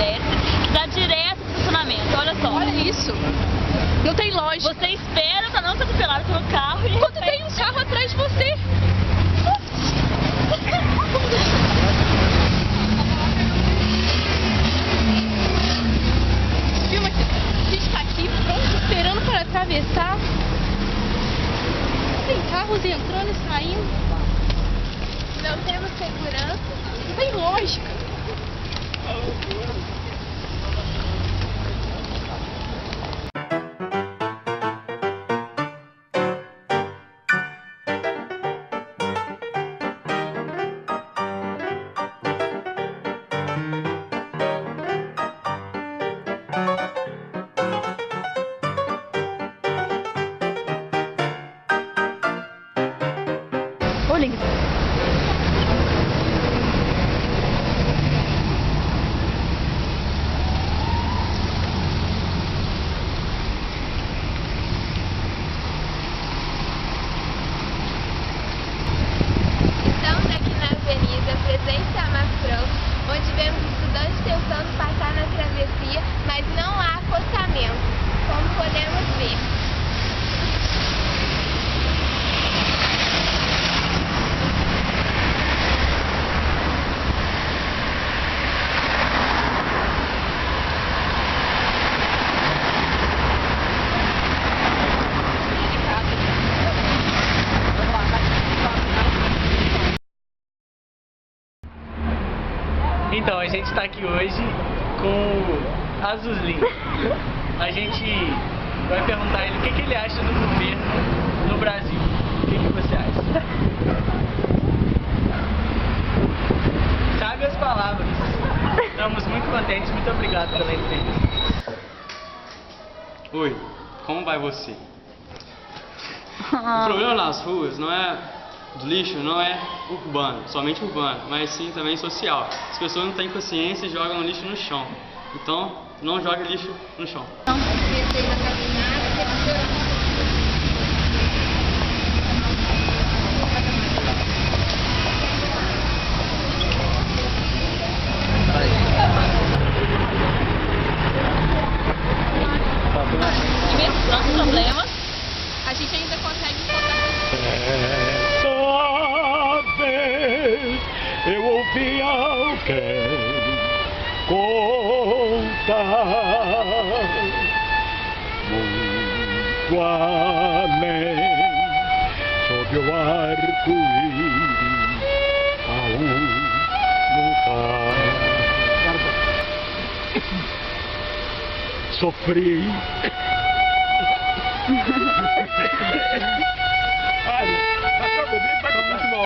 desce, que dá direto pro estacionamento. Olha só. Olha isso. Não tem lógica. Você espera pra não ser atropelado pelo carro e... Quando tem um carro atrás de você. Filma aqui. A gente tá aqui pronto, esperando para atravessar. Tem carros entrando e saindo. Não temos segurança. Não tem lógica. Olha isso. Estamos aqui na Avenida Presidente Amafrão, onde vemos estudantes tentando passar na travessia, mas não há acostamento, como podemos ver. Então, a gente está aqui hoje com o Azulzinho. A gente vai perguntar a ele o que ele acha do governo no Brasil. O que você acha? Sabe as palavras. Estamos muito contentes. Muito obrigado pela entrevista. Oi, como vai você? O problema nas ruas não é do lixo, não é urbano, somente urbano, mas sim também social. As pessoas não têm consciência e jogam o lixo no chão. Então, não jogue lixo no chão. E mesmo com tantos problemas, A gente ainda consegue encontrar. Essa vez eu ouvi alguém contar muito além sob o arco-íris a um lugar. Sofri. Olha, tá muito bom.